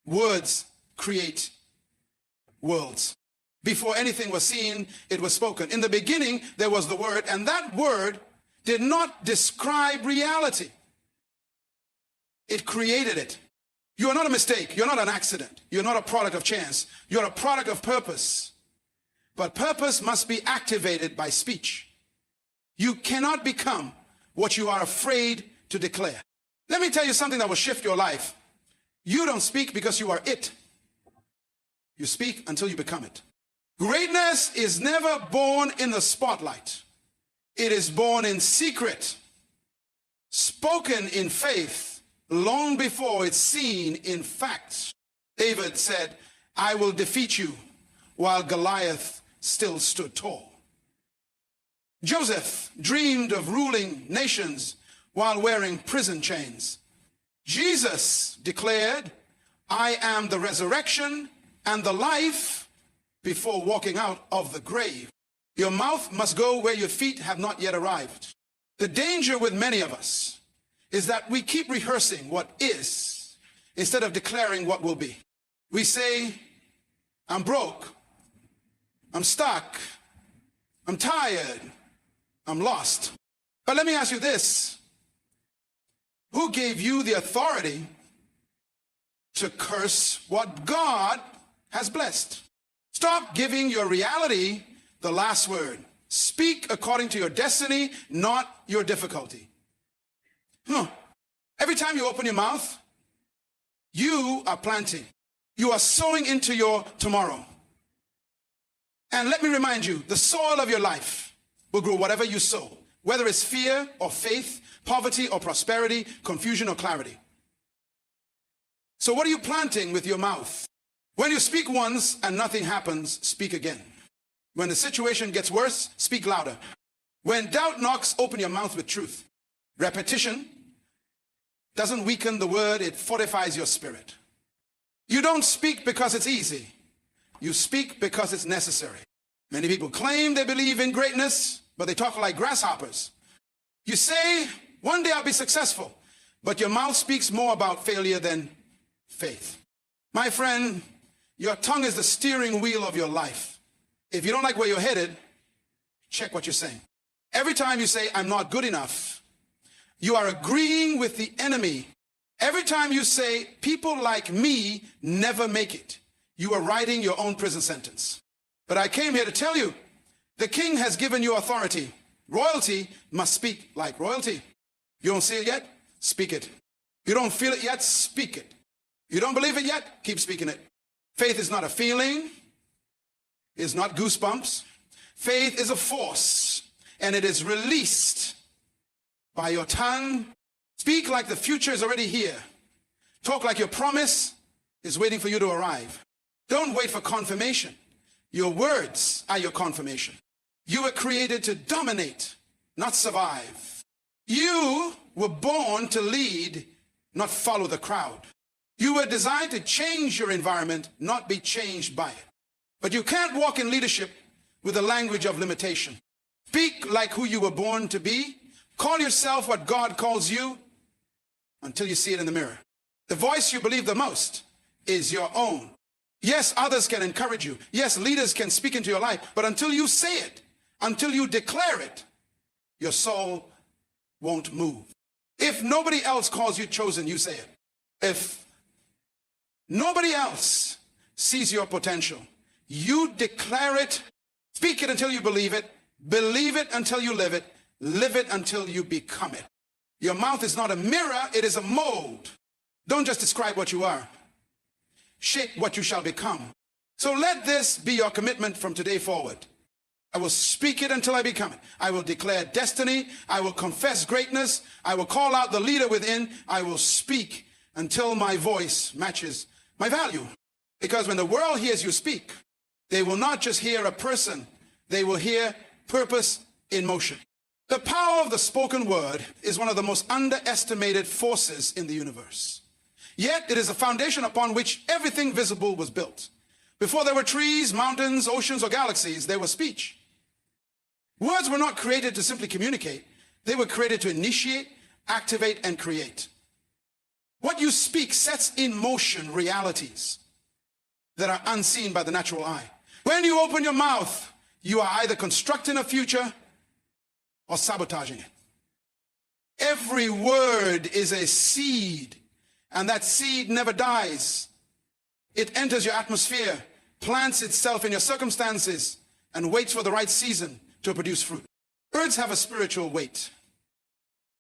Words create worlds. Before anything was seen, it was spoken. In the beginning, there was the Word, and that Word did not describe reality. It created it. You are not a mistake. You're not an accident. You're not a product of chance. You're a product of purpose. But purpose must be activated by speech. You cannot become what you are afraid to declare. Let me tell you something that will shift your life. You don't speak because you are it. You speak until you become it. Greatness is never born in the spotlight. It is born in secret, spoken in faith, long before it's seen in facts. David said, I will defeat you, while Goliath still stood tall. Joseph dreamed of ruling nations while wearing prison chains. Jesus declared, I am the resurrection and the life, before walking out of the grave. Your mouth must go where your feet have not yet arrived. The danger with many of us is that we keep rehearsing what is instead of declaring what will be. We say, I'm broke, I'm stuck, I'm tired, I'm lost. But let me ask you this. Who gave you the authority to curse what God has blessed? Stop giving your reality the last word. Speak according to your destiny, not your difficulty. Every time you open your mouth, you are planting. You are sowing into your tomorrow. And let me remind you, the soil of your life will grow whatever you sow, whether it's fear or faith, poverty or prosperity, confusion or clarity. So what are you planting with your mouth? When you speak once and nothing happens, speak again. When the situation gets worse, speak louder. When doubt knocks, open your mouth with truth. Repetition doesn't weaken the word, it fortifies your spirit. You don't speak because it's easy. You speak because it's necessary. Many people claim they believe in greatness, but they talk like grasshoppers. You say, one day I'll be successful, but your mouth speaks more about failure than faith. My friend, your tongue is the steering wheel of your life. If you don't like where you're headed, check what you're saying. Every time you say, I'm not good enough, you are agreeing with the enemy. Every time you say, people like me never make it, you are writing your own prison sentence. But I came here to tell you, the king has given you authority. Royalty must speak like royalty. You don't see it yet? Speak it. You don't feel it yet? Speak it. You don't believe it yet? Keep speaking it. Faith is not a feeling. It's not goosebumps. Faith is a force, and it is released by your tongue. Speak like the future is already here. Talk like your promise is waiting for you to arrive. Don't wait for confirmation. Your words are your confirmation. You were created to dominate, not survive. You were born to lead, not follow the crowd. You were designed to change your environment, not be changed by it. But you can't walk in leadership with the language of limitation. Speak like who you were born to be. Call yourself what God calls you until you see it in the mirror. The voice you believe the most is your own. Yes, others can encourage you. Yes, leaders can speak into your life. But until you say it, until you declare it, your soul won't move. If nobody else calls you chosen, you say it. If nobody else sees your potential, you declare it, speak it until you believe it until you live it until you become it. Your mouth is not a mirror, it is a mold. Don't just describe what you are. Shape what you shall become. So let this be your commitment from today forward. I will speak it until I become it. I will declare destiny. I will confess greatness. I will call out the leader within. I will speak until my voice matches my value. Because when the world hears you speak, they will not just hear a person, they will hear purpose in motion. The power of the spoken word is one of the most underestimated forces in the universe. Yet it is a foundation upon which everything visible was built. Before there were trees, mountains, oceans, or galaxies, there was speech. Words were not created to simply communicate. They were created to initiate, activate, and create. What you speak sets in motion realities that are unseen by the natural eye. When you open your mouth, you are either constructing a future or sabotaging it. Every word is a seed, and that seed never dies. It enters your atmosphere, plants itself in your circumstances, and waits for the right season to produce fruit. Words have a spiritual weight.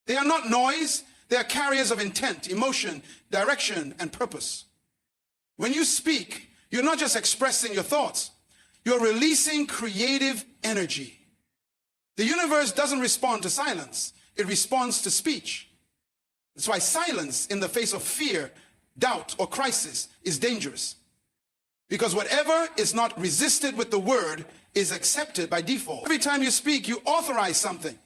They are not noise, they are carriers of intent, emotion, direction, and purpose. When you speak, you're not just expressing your thoughts, you're releasing creative energy. The universe doesn't respond to silence, it responds to speech. That's why silence in the face of fear, doubt, or crisis is dangerous. Because whatever is not resisted with the word is accepted by default. Every time you speak, you authorize something.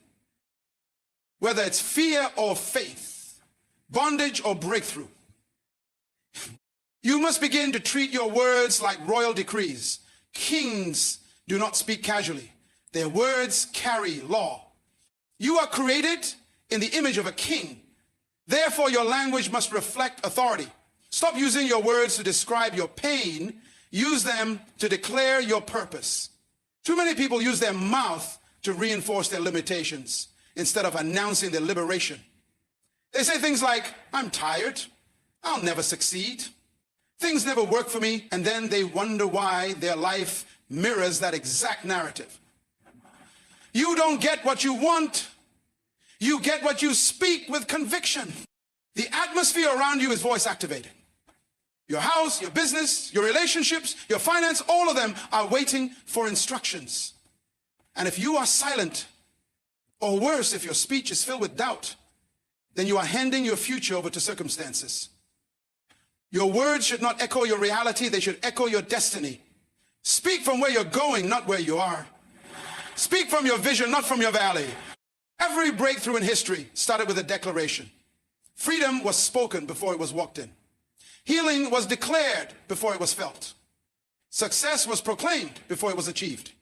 Whether it's fear or faith, bondage or breakthrough. You must begin to treat your words like royal decrees. Kings do not speak casually. Their words carry law. You are created in the image of a king. Therefore, your language must reflect authority. Stop using your words to describe your pain. Use them to declare your purpose. Too many people use their mouth to reinforce their limitations instead of announcing their liberation. They say things like, I'm tired, I'll never succeed, things never work for me, and then they wonder why their life mirrors that exact narrative. You don't get what you want, you get what you speak with conviction. The atmosphere around you is voice activated. Your house, your business, your relationships, your finance, all of them are waiting for instructions. And if you are silent, or worse, if your speech is filled with doubt, then you are handing your future over to circumstances. Your words should not echo your reality, they should echo your destiny. Speak from where you're going, not where you are. Speak from your vision, not from your valley. Every breakthrough in history started with a declaration. Freedom was spoken before it was walked in. Healing was declared before it was felt. Success was proclaimed before it was achieved.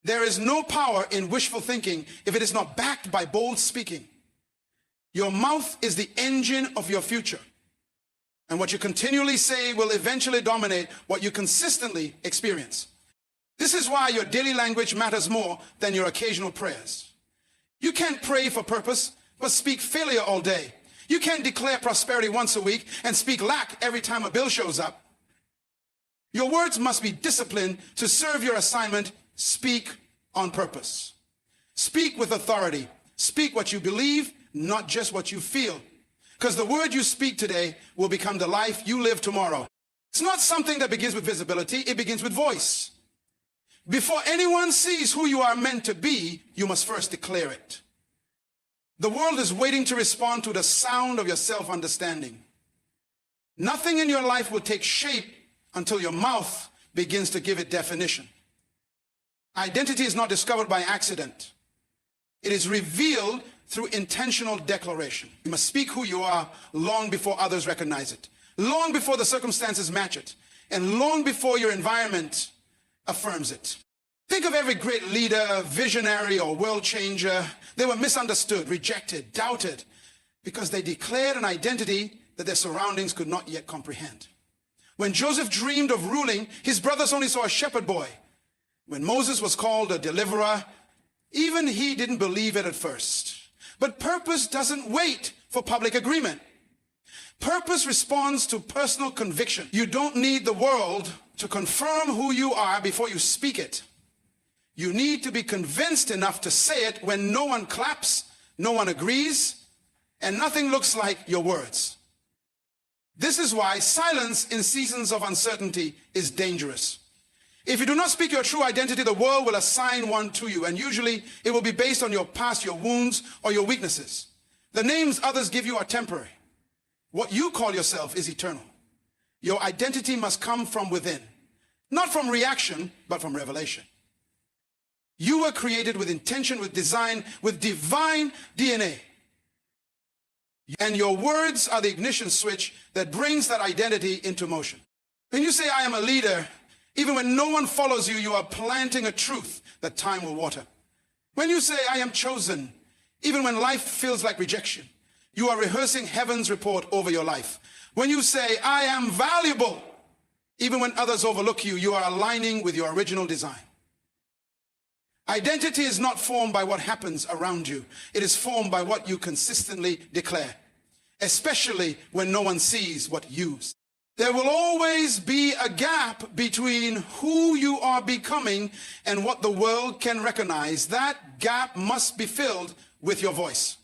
There is no power in wishful thinking if it is not backed by bold speaking. Your mouth is the engine of your future. And what you continually say will eventually dominate what you consistently experience. This is why your daily language matters more than your occasional prayers. You can't pray for purpose, but speak failure all day. You can't declare prosperity once a week and speak lack every time a bill shows up. Your words must be disciplined to serve your assignment. Speak on purpose. Speak with authority. Speak what you believe, not just what you feel. Because the word you speak today will become the life you live tomorrow. It's not something that begins with visibility, it begins with voice. Before anyone sees who you are meant to be, you must first declare it. The world is waiting to respond to the sound of your self-understanding. Nothing in your life will take shape until your mouth begins to give it definition. Identity is not discovered by accident. It is revealed through intentional declaration. You must speak who you are long before others recognize it, long before the circumstances match it, and long before your environment affirms it. Think of every great leader, visionary, or world changer. They were misunderstood, rejected, doubted, because they declared an identity that their surroundings could not yet comprehend. When Joseph dreamed of ruling, his brothers only saw a shepherd boy. When Moses was called a deliverer, even he didn't believe it at first. But purpose doesn't wait for public agreement. Purpose responds to personal conviction. You don't need the world to confirm who you are before you speak it. You need to be convinced enough to say it when no one claps, no one agrees, and nothing looks like your words. This is why silence in seasons of uncertainty is dangerous. If you do not speak your true identity, the world will assign one to you, and usually it will be based on your past, your wounds, or your weaknesses. The names others give you are temporary. What you call yourself is eternal. Your identity must come from within, not from reaction, but from revelation. You were created with intention, with design, with divine DNA. And your words are the ignition switch that brings that identity into motion. When you say, I am a leader, even when no one follows you, you are planting a truth that time will water. When you say, I am chosen, even when life feels like rejection, You are rehearsing heaven's report over your life. When you say, I am valuable, even when others overlook you, you are aligning with your original design. Identity is not formed by what happens around you. It is formed by what you consistently declare, especially when no one sees what you see. There will always be a gap between who you are becoming and what the world can recognize. That gap must be filled with your voice.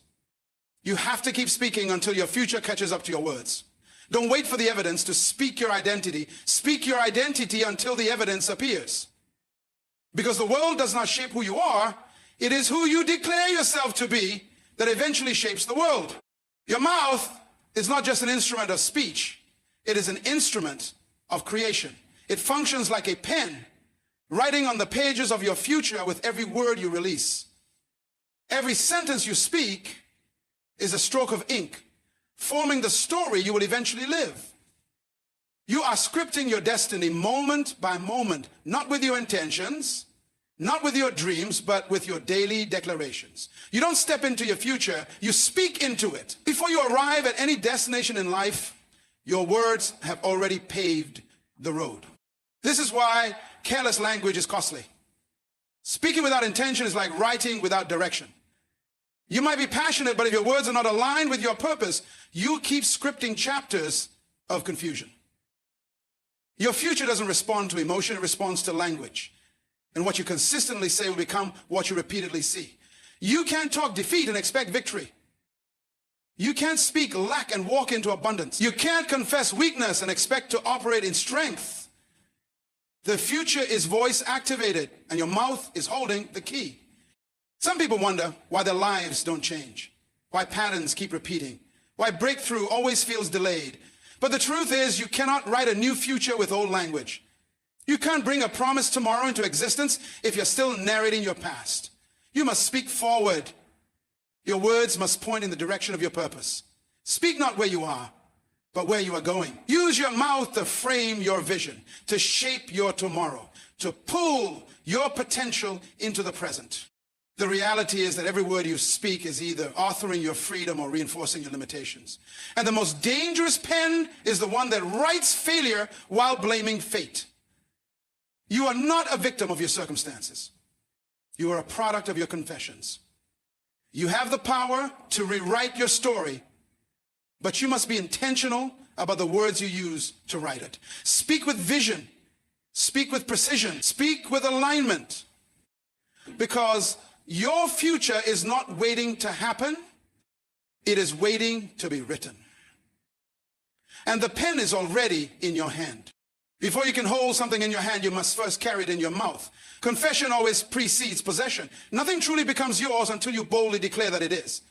You have to keep speaking until your future catches up to your words. Don't wait for the evidence to speak your identity. Speak your identity until the evidence appears. Because the world does not shape who you are. It is who you declare yourself to be that eventually shapes the world. Your mouth is not just an instrument of speech. It is an instrument of creation. It functions like a pen, writing on the pages of your future with every word you release. Every sentence you speak is a stroke of ink, forming the story you will eventually live. You are scripting your destiny moment by moment, not with your intentions, not with your dreams, but with your daily declarations. You don't step into your future, you speak into it. Before you arrive at any destination in life, your words have already paved the road. This is why careless language is costly. Speaking without intention is like writing without direction. You might be passionate, but if your words are not aligned with your purpose, you'll keep scripting chapters of confusion. Your future doesn't respond to emotion, it responds to language. And what you consistently say will become what you repeatedly see. You can't talk defeat and expect victory. You can't speak lack and walk into abundance. You can't confess weakness and expect to operate in strength. The future is voice activated, and your mouth is holding the key. Some people wonder why their lives don't change, why patterns keep repeating, why breakthrough always feels delayed. But the truth is, you cannot write a new future with old language. You can't bring a promised tomorrow into existence if you're still narrating your past. You must speak forward. Your words must point in the direction of your purpose. Speak not where you are, but where you are going. Use your mouth to frame your vision, to shape your tomorrow, to pull your potential into the present. The reality is that every word you speak is either authoring your freedom or reinforcing your limitations. And the most dangerous pen is the one that writes failure while blaming fate. You are not a victim of your circumstances. You are a product of your confessions. You have the power to rewrite your story, but you must be intentional about the words you use to write it. Speak with vision. Speak with precision. Speak with alignment. Because your future is not waiting to happen. It is waiting to be written. And the pen is already in your hand. Before you can hold something in your hand, you must first carry it in your mouth. Confession always precedes possession. Nothing truly becomes yours until you boldly declare that it is.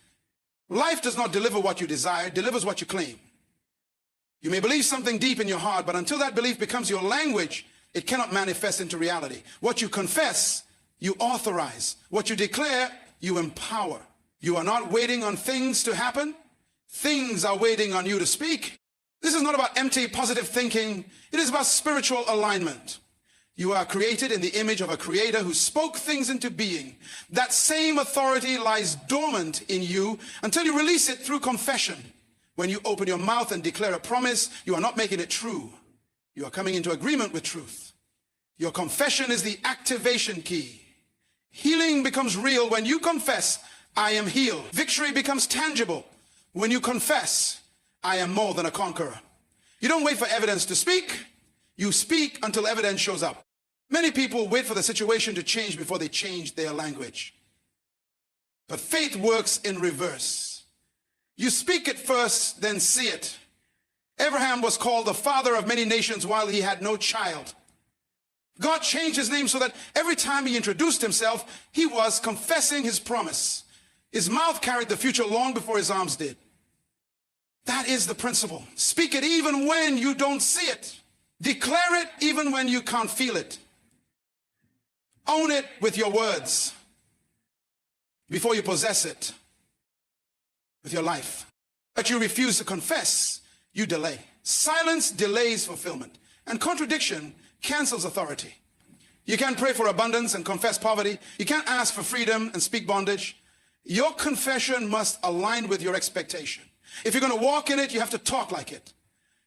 Life does not deliver what you desire, it delivers what you claim. You may believe something deep in your heart, but until that belief becomes your language, it cannot manifest into reality. What you confess, you authorize. What you declare, you empower. You are not waiting on things to happen. Things are waiting on you to speak. This is not about empty positive thinking. It is about spiritual alignment. You are created in the image of a creator who spoke things into being. That same authority lies dormant in you until you release it through confession. When you open your mouth and declare a promise, you are not making it true. You are coming into agreement with truth. Your confession is the activation key. Healing becomes real when you confess, I am healed. Victory becomes tangible when you confess, I am more than a conqueror. You don't wait for evidence to speak. You speak until evidence shows up. Many people wait for the situation to change before they change their language. But faith works in reverse. You speak it first, then see it. Abraham was called the father of many nations while he had no child. God changed his name so that every time he introduced himself, he was confessing his promise. His mouth carried the future long before his arms did. That is the principle. Speak it even when you don't see it. Declare it even when you can't feel it. Own it with your words before you possess it with your life. But you refuse to confess, you delay. Silence delays fulfillment, and contradiction cancels authority. You can't pray for abundance and confess poverty. You can't ask for freedom and speak bondage. Your confession must align with your expectation. If you're going to walk in it, you have to talk like it.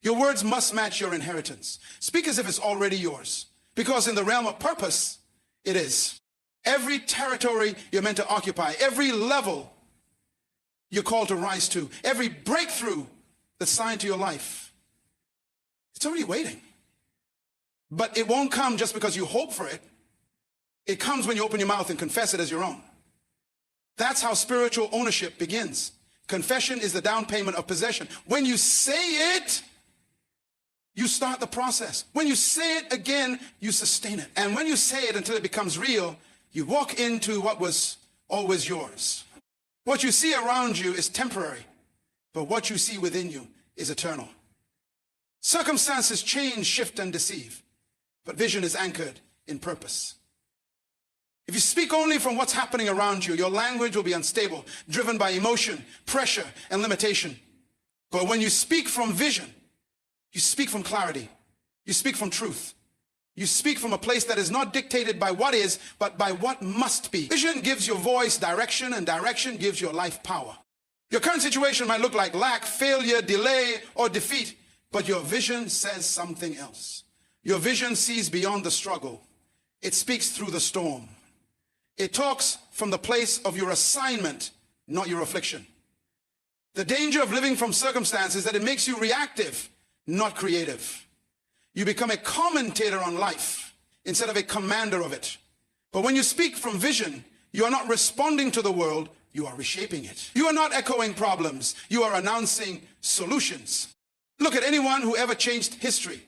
Your words must match your inheritance. Speak as if it's already yours, because in the realm of purpose, it is. Every territory you're meant to occupy, every level you're called to rise to, every breakthrough that's signed to your life, it's already waiting. But it won't come just because you hope for it. It comes when you open your mouth and confess it as your own. That's how spiritual ownership begins. Confession is the down payment of possession. When you say it, you start the process. When you say it again, you sustain it. And when you say it until it becomes real, you walk into what was always yours. What you see around you is temporary, but what you see within you is eternal. Circumstances change, shift, and deceive, but vision is anchored in purpose. If you speak only from what's happening around you, your language will be unstable, driven by emotion, pressure, and limitation. But when you speak from vision, you speak from clarity. You speak from truth. You speak from a place that is not dictated by what is, but by what must be. Vision gives your voice direction, and direction gives your life power. Your current situation might look like lack, failure, delay, or defeat, but your vision says something else. Your vision sees beyond the struggle. It speaks through the storm. It talks from the place of your assignment, not your affliction. The danger of living from circumstances is that it makes you reactive, not creative. You become a commentator on life instead of a commander of it. But when you speak from vision, you are not responding to the world, you are reshaping it. You are not echoing problems, you are announcing solutions. Look at anyone who ever changed history.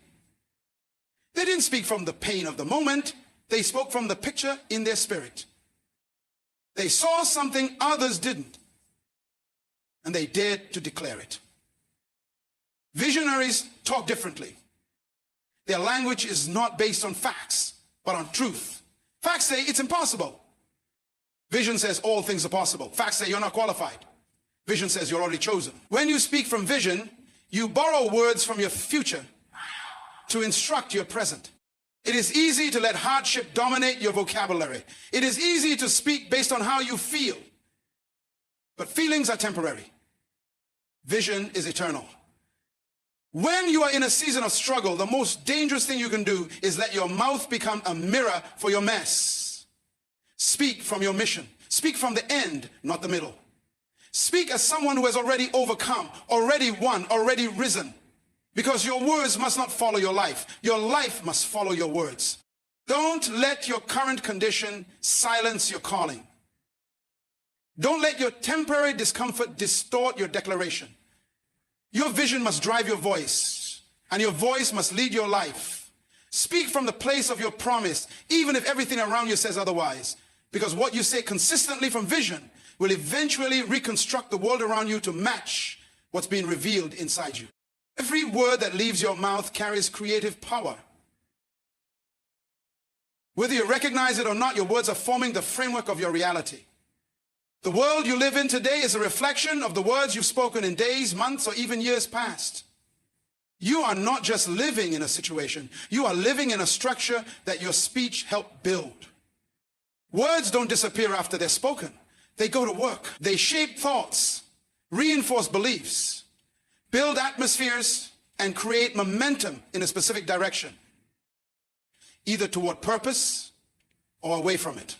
They didn't speak from the pain of the moment, they spoke from the picture in their spirit. They saw something others didn't, and they dared to declare it. Visionaries talk differently. Their language is not based on facts, but on truth. Facts say it's impossible. Vision says all things are possible. Facts say you're not qualified. Vision says you're already chosen. When you speak from vision, you borrow words from your future to instruct your present. It is easy to let hardship dominate your vocabulary. It is easy to speak based on how you feel. But feelings are temporary. Vision is eternal. When you are in a season of struggle, the most dangerous thing you can do is let your mouth become a mirror for your mess. Speak from your mission. Speak from the end, not the middle. Speak as someone who has already overcome, already won, already risen. Because your words must not follow your life. Your life must follow your words. Don't let your current condition silence your calling. Don't let your temporary discomfort distort your declaration. Your vision must drive your voice, and your voice must lead your life. Speak from the place of your promise, even if everything around you says otherwise. Because what you say consistently from vision will eventually reconstruct the world around you to match what's being revealed inside you. Every word that leaves your mouth carries creative power. Whether you recognize it or not, your words are forming the framework of your reality. The world you live in today is a reflection of the words you've spoken in days, months, or even years past. You are not just living in a situation, you are living in a structure that your speech helped build. Words don't disappear after they're spoken. They go to work. They shape thoughts, reinforce beliefs, build atmospheres, and create momentum in a specific direction, either toward purpose or away from it.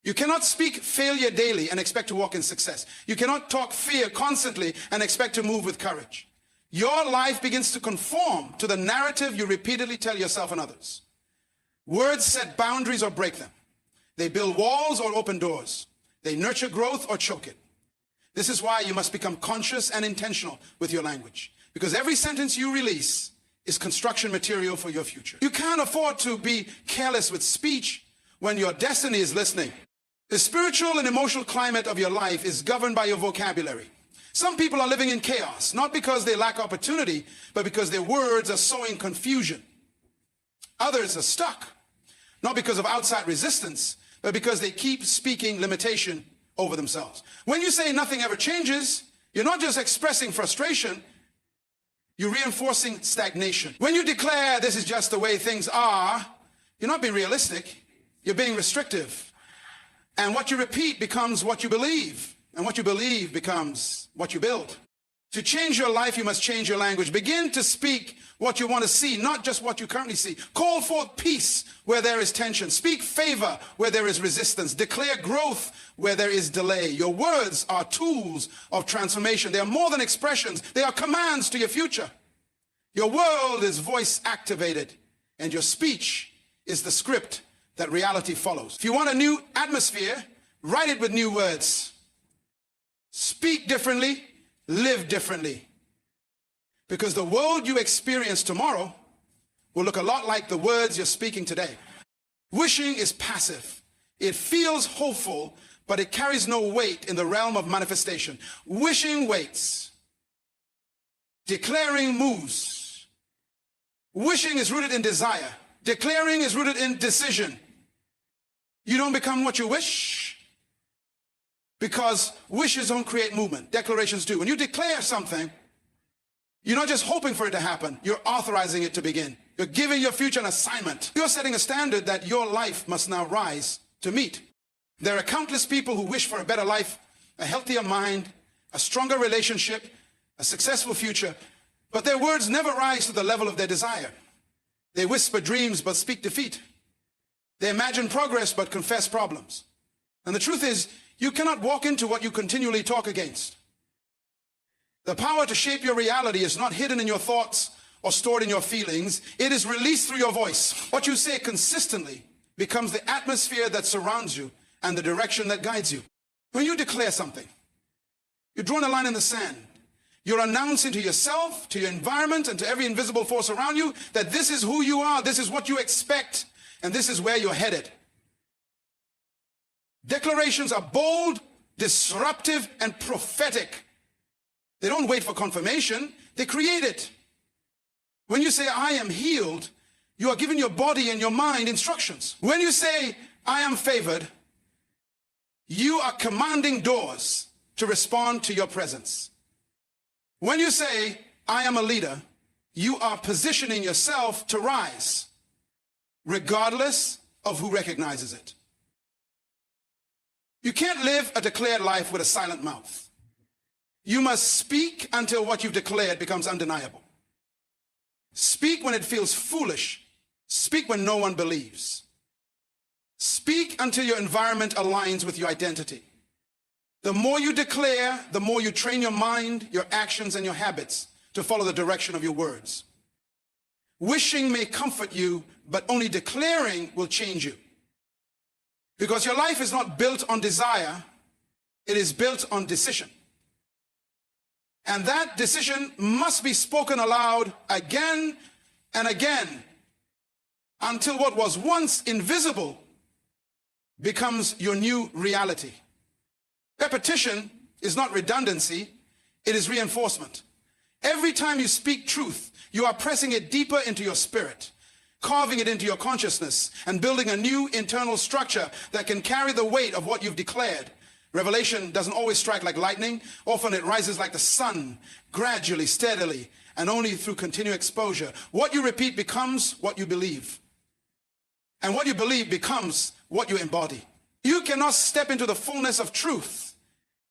You cannot speak failure daily and expect to walk in success. You cannot talk fear constantly and expect to move with courage. Your life begins to conform to the narrative you repeatedly tell yourself and others. Words set boundaries or break them. They build walls or open doors. They nurture growth or choke it. This is why you must become conscious and intentional with your language, because every sentence you release is construction material for your future. You can't afford to be careless with speech when your destiny is listening. The spiritual and emotional climate of your life is governed by your vocabulary. Some people are living in chaos, not because they lack opportunity, but because their words are sowing confusion. Others are stuck, not because of outside resistance, but because they keep speaking limitation over themselves. When you say nothing ever changes, you're not just expressing frustration, you're reinforcing stagnation. When you declare this is just the way things are, you're not being realistic, you're being restrictive. And what you repeat becomes what you believe, and what you believe becomes what you build. To change your life, you must change your language. Begin to speak what you want to see, not just what you currently see. Call forth peace where there is tension. Speak favor where there is resistance. Declare growth where there is delay. Your words are tools of transformation. They are more than expressions. They are commands to your future. Your world is voice activated, and your speech is the script that reality follows. If you want a new atmosphere, write it with new words. Speak differently. Live differently. Because the world you experience tomorrow will look a lot like the words you're speaking today. Wishing is passive. It feels hopeful, but it carries no weight in the realm of manifestation. Wishing waits. Declaring moves. Wishing is rooted in desire. Declaring is rooted in decision. You don't become what you wish, because wishes don't create movement. Declarations do. When you declare something, you're not just hoping for it to happen. You're authorizing it to begin. You're giving your future an assignment. You're setting a standard that your life must now rise to meet. There are countless people who wish for a better life, a healthier mind, a stronger relationship, a successful future, but their words never rise to the level of their desire. They whisper dreams but speak defeat. They imagine progress but confess problems. And the truth is, you cannot walk into what you continually talk against. The power to shape your reality is not hidden in your thoughts or stored in your feelings. It is released through your voice. What you say consistently becomes the atmosphere that surrounds you and the direction that guides you. When you declare something, you're drawing a line in the sand. You're announcing to yourself, to your environment, and to every invisible force around you that this is who you are, this is what you expect, and this is where you're headed. Declarations are bold, disruptive, and prophetic. They don't wait for confirmation, they create it. When you say, I am healed, you are giving your body and your mind instructions. When you say, I am favored, you are commanding doors to respond to your presence. When you say, I am a leader, you are positioning yourself to rise, regardless of who recognizes it. You can't live a declared life with a silent mouth. You must speak until what you've declared becomes undeniable. Speak when it feels foolish. Speak when no one believes. Speak until your environment aligns with your identity. The more you declare, the more you train your mind, your actions, and your habits to follow the direction of your words. Wishing may comfort you, but only declaring will change you. Because your life is not built on desire, it is built on decision. And that decision must be spoken aloud again and again until what was once invisible becomes your new reality. Repetition is not redundancy, it is reinforcement. Every time you speak truth, you are pressing it deeper into your spirit, carving it into your consciousness, and building a new internal structure that can carry the weight of what you've declared. Revelation doesn't always strike like lightning. Often it rises like the sun, gradually, steadily, and only through continued exposure. What you repeat becomes what you believe. And what you believe becomes what you embody. You cannot step into the fullness of truth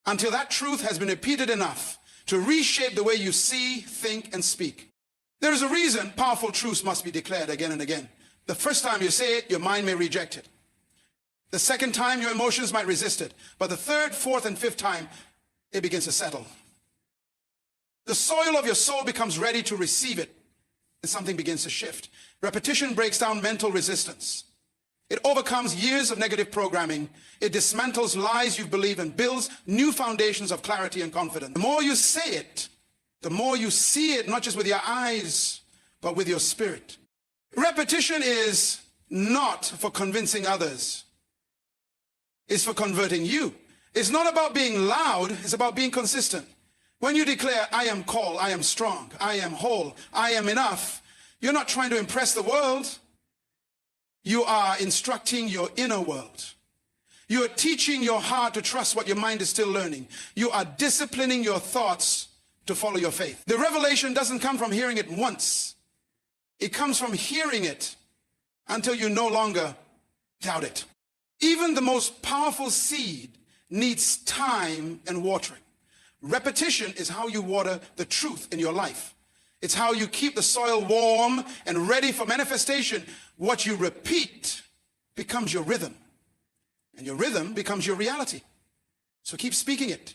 until that truth has been repeated enough to reshape the way you see, think, and speak. There is a reason powerful truths must be declared again and again. The first time you say it, your mind may reject it. The second time, your emotions might resist it. But the third, fourth, and fifth time, it begins to settle. The soil of your soul becomes ready to receive it, and something begins to shift. Repetition breaks down mental resistance. It overcomes years of negative programming. It dismantles lies you believe and builds new foundations of clarity and confidence. The more you say it, the more you see it, not just with your eyes, but with your spirit. Repetition is not for convincing others. It's for converting you. It's not about being loud, it's about being consistent. When you declare, I am called, I am strong, I am whole, I am enough, you're not trying to impress the world. You are instructing your inner world. You are teaching your heart to trust what your mind is still learning. You are disciplining your thoughts to follow your faith. The revelation doesn't come from hearing it once. It comes from hearing it until you no longer doubt it. Even the most powerful seed needs time and watering. Repetition is how you water the truth in your life. It's how you keep the soil warm and ready for manifestation. What you repeat becomes your rhythm, and your rhythm becomes your reality. So keep speaking it,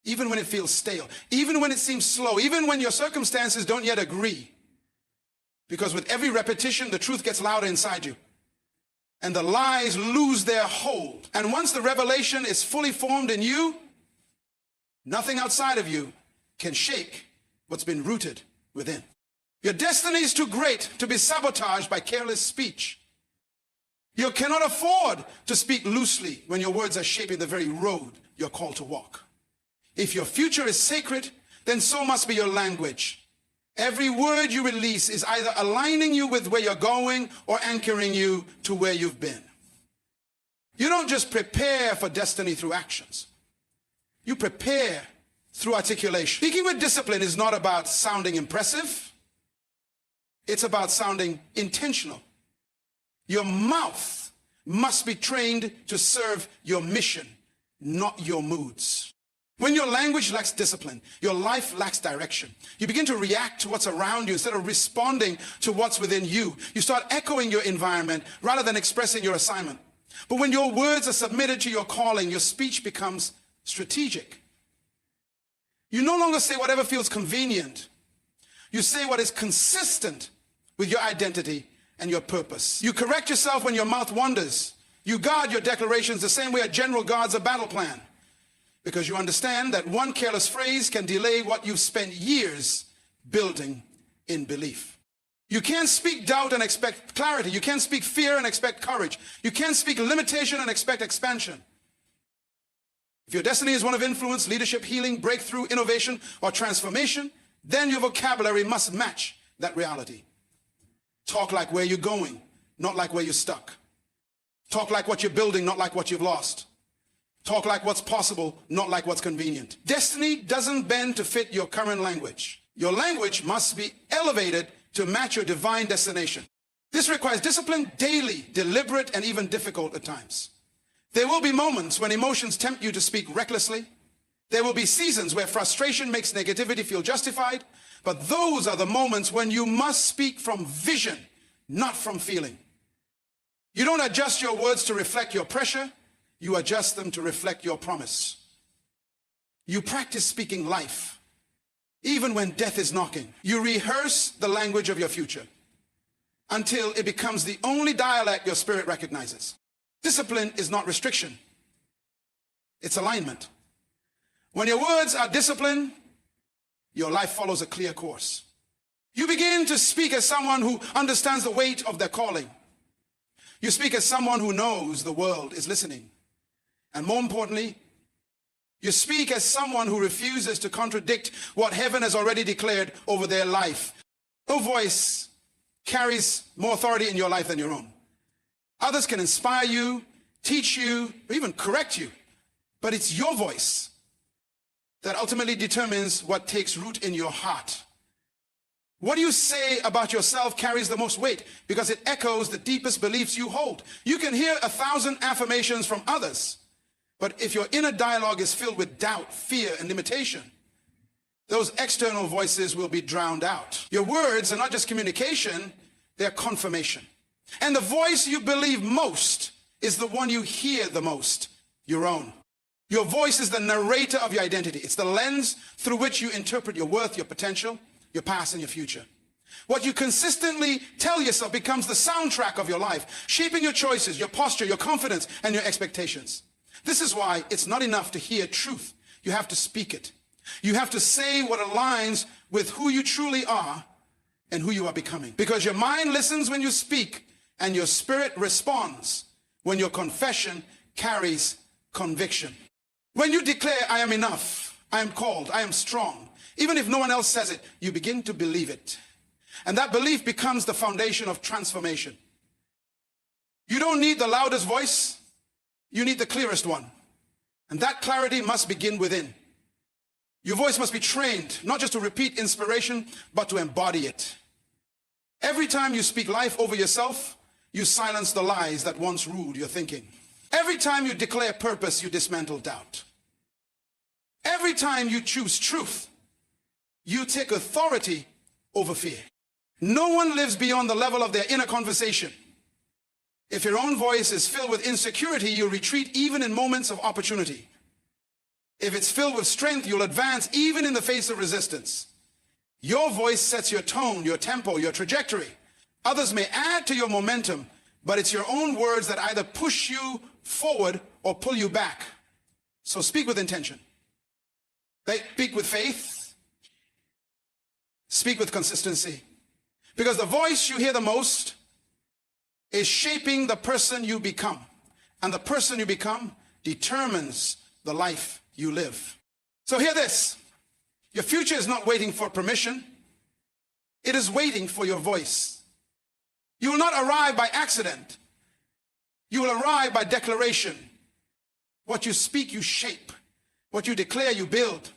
even when it feels stale, even when it seems slow, even when your circumstances don't yet agree. Because with every repetition, the truth gets louder inside you, and the lies lose their hold. And once the revelation is fully formed in you, nothing outside of you can shake what's been rooted within. Your destiny is too great to be sabotaged by careless speech. You cannot afford to speak loosely when your words are shaping the very road you're called to walk. If your future is sacred, then so must be your language. Every word you release is either aligning you with where you're going or anchoring you to where you've been. You don't just prepare for destiny through actions. You prepare through articulation. Speaking with discipline is not about sounding impressive. It's about sounding intentional. Your mouth must be trained to serve your mission, not your moods. When your language lacks discipline, your life lacks direction. You begin to react to what's around you instead of responding to what's within you. You start echoing your environment rather than expressing your assignment. But when your words are submitted to your calling, your speech becomes strategic. You no longer say whatever feels convenient. You say what is consistent with your identity and your purpose. You correct yourself when your mouth wanders. You guard your declarations the same way a general guards a battle plan, because you understand that one careless phrase can delay what you've spent years building in belief. You can't speak doubt and expect clarity. You can't speak fear and expect courage. You can't speak limitation and expect expansion. If your destiny is one of influence, leadership, healing, breakthrough, innovation, or transformation, then your vocabulary must match that reality. Talk like where you're going, not like where you're stuck. Talk like what you're building, not like what you've lost. Talk like what's possible, not like what's convenient. Destiny doesn't bend to fit your current language. Your language must be elevated to match your divine destination. This requires discipline, daily, deliberate, and even difficult at times. There will be moments when emotions tempt you to speak recklessly. There will be seasons where frustration makes negativity feel justified. But those are the moments when you must speak from vision, not from feeling. You don't adjust your words to reflect your pressure. You adjust them to reflect your promise. You practice speaking life, even when death is knocking. You rehearse the language of your future until it becomes the only dialect your spirit recognizes. Discipline is not restriction. It's alignment. When your words are disciplined, your life follows a clear course. You begin to speak as someone who understands the weight of their calling. You speak as someone who knows the world is listening. And more importantly, you speak as someone who refuses to contradict what heaven has already declared over their life. No voice carries more authority in your life than your own. Others can inspire you, teach you, or even correct you. But it's your voice that ultimately determines what takes root in your heart. What you say about yourself carries the most weight because it echoes the deepest beliefs you hold. You can hear 1,000 affirmations from others, but if your inner dialogue is filled with doubt, fear, and limitation, those external voices will be drowned out. Your words are not just communication, they're confirmation. And the voice you believe most is the one you hear the most, your own. Your voice is the narrator of your identity. It's the lens through which you interpret your worth, your potential, your past, and your future. What you consistently tell yourself becomes the soundtrack of your life, shaping your choices, your posture, your confidence, and your expectations. This is why it's not enough to hear truth. You have to speak it. You have to say what aligns with who you truly are and who you are becoming. Because your mind listens when you speak, and your spirit responds when your confession carries conviction. When you declare, I am enough, I am called, I am strong, even if no one else says it, you begin to believe it. And that belief becomes the foundation of transformation. You don't need the loudest voice, you need the clearest one. And that clarity must begin within. Your voice must be trained, not just to repeat inspiration, but to embody it. Every time you speak life over yourself, you silence the lies that once ruled your thinking. Every time you declare purpose, you dismantle doubt. Every time you choose truth, you take authority over fear. No one lives beyond the level of their inner conversation. If your own voice is filled with insecurity, you'll retreat even in moments of opportunity. If it's filled with strength, you'll advance even in the face of resistance. Your voice sets your tone, your tempo, your trajectory. Others may add to your momentum, but it's your own words that either push you forward or pull you back. So speak with intention. Speak with faith. Speak with consistency. Because the voice you hear the most is shaping the person you become. And the person you become determines the life you live. So hear this. Your future is not waiting for permission. It is waiting for your voice. You will not arrive by accident. You will arrive by declaration. What you speak, you shape. What you declare, you build.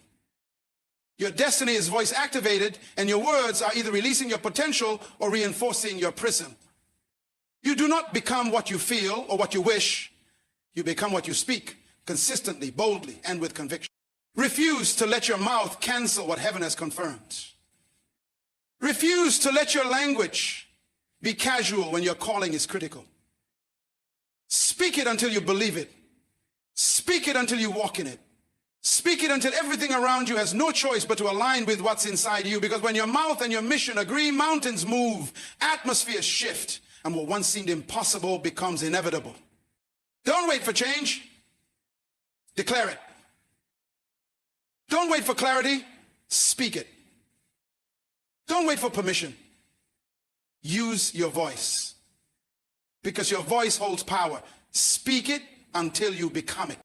Your destiny is voice activated, and your words are either releasing your potential or reinforcing your prison. You do not become what you feel or what you wish. You become what you speak, consistently, boldly, and with conviction. Refuse to let your mouth cancel what heaven has confirmed. Refuse to let your language be casual when your calling is critical. Speak it until you believe it. Speak it until you walk in it. Speak it until everything around you has no choice but to align with what's inside you. Because when your mouth and your mission agree, mountains move, atmospheres shift, and what once seemed impossible becomes inevitable. Don't wait for change. Declare it. Don't wait for clarity. Speak it. Don't wait for permission. Use your voice. Because your voice holds power. Speak it until you become it.